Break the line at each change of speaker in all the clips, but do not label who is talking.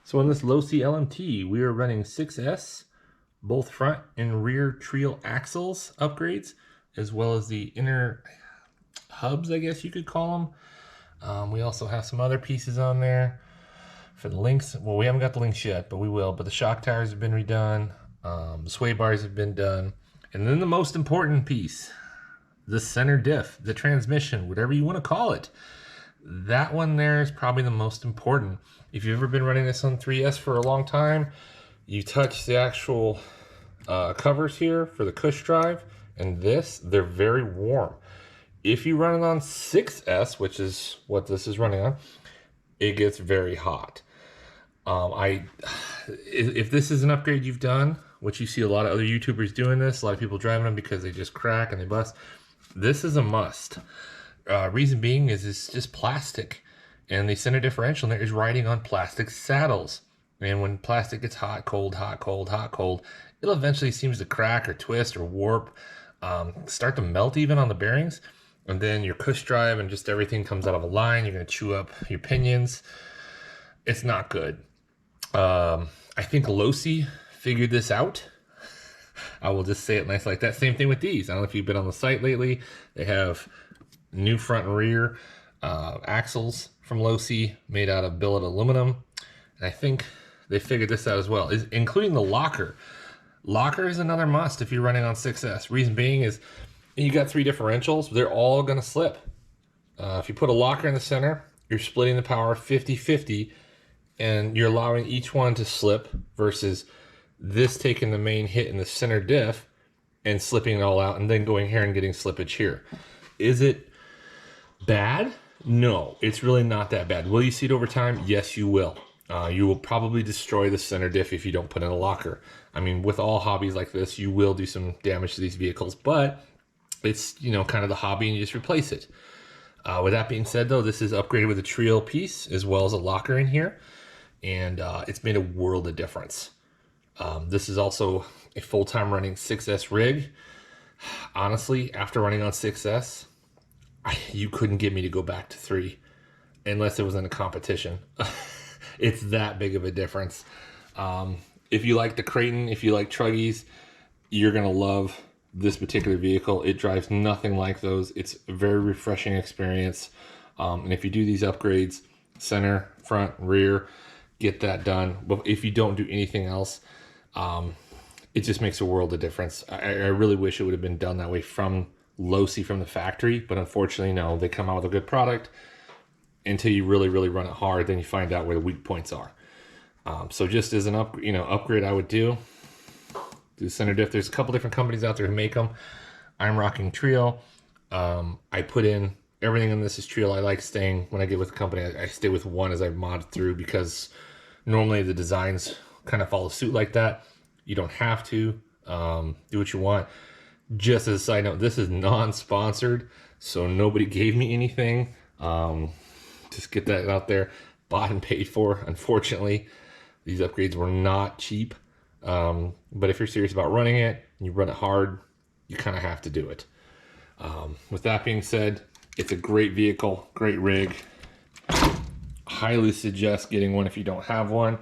So in this Losi LMT, we are running 6's, both front and rear Treal axles upgrades, as well as the inner hubs, I guess you could call them. We also have some other pieces on there for the links. Well, we haven't got the links yet, but we will. But the shock tires have been redone. The sway bars have been done. And then the most important piece, the center diff, the transmission, whatever you want to call it. That one there is probably the most important. If you've ever been running this on 3S for a long time, you touch the actual covers here for the cush drive, and they're very warm. If you run it on 6S, which is what this is running on, it gets very hot. If this is an upgrade you've done, which you see a lot of other YouTubers doing this, a lot of people driving them because they just crack and they bust, this is a must. Reason being is it's just plastic, and the center differential there is riding on plastic saddles. And when plastic gets hot, cold, hot, cold, hot, cold, it'll eventually seems to crack or twist or warp, start to melt even on the bearings. And then your cush drive and just everything comes out of a line. You're going to chew up your pinions. It's not good. I think Losi figured this out. I will just say it nice like that. Same thing with these. I don't know if you've been on the site lately. They have new front and rear axles from Losi made out of billet aluminum. And I think they figured this out as well, including the locker. Locker is another must if you're running on 6S. Reason being is you got 3 differentials. They're all going to slip. If you put a locker in the center, you're splitting the power 50-50, and you're allowing each one to slip versus this taking the main hit in the center diff and slipping it all out and then going here and getting slippage here. Is it bad? No, it's really not that bad. Will you see it over time? Yes, you will. You will probably destroy the center diff if you don't put in a locker. I mean, with all hobbies like this, you will do some damage to these vehicles, but it's, you know, kind of the hobby and you just replace it. With that being said, though, this is upgraded with a Treal piece as well as a locker in here, and it's made a world of difference. This is also a full-time running 6S rig. Honestly, after running on 6S, you couldn't get me to go back to 3 unless it was in a competition. It's that big of a difference. If you like the Creighton, if you like Truggies, you're going to love this particular vehicle. It drives nothing like those. It's a very refreshing experience. And if you do these upgrades, center, front, rear, get that done. But if you don't do anything else, it just makes a world of difference. I really wish it would have been done that way from Losi, from the factory, but unfortunately, no. They come out with a good product until you really, really run it hard. Then you find out where the weak points are. So just as an upgrade, I would do center diff. There's a couple different companies out there who make them. I'm rocking Treal. I put in everything in this is Treal. I like staying, when I get with a company, I stay with one as I mod through, because normally the designs kind of follow suit like that. You don't have to do what you want. Just as a side note, this is non-sponsored, so nobody gave me anything. Just get that out there. Bought and paid for. Unfortunately, these upgrades were not cheap. But if you're serious about running it and you run it hard, you kind of have to do it. With that being said, it's a great vehicle, great rig. Highly suggest getting one if you don't have one.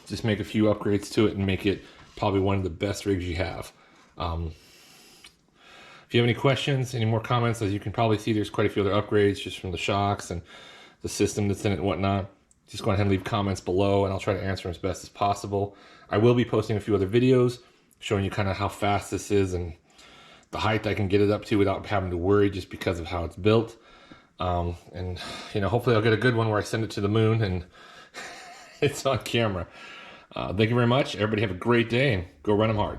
Just make a few upgrades to it and make it probably one of the best rigs you have. If you have any questions, any more comments, as you can probably see, there's quite a few other upgrades just from the shocks and the system that's in it and whatnot. Just go ahead and leave comments below, and I'll try to answer them as best as possible. I will be posting a few other videos showing you kind of how fast this is and the height I can get it up to without having to worry, just because of how it's built. And you know, hopefully I'll get a good one where I send it to the moon and it's on camera. Thank you very much. Everybody have a great day and go run them hard.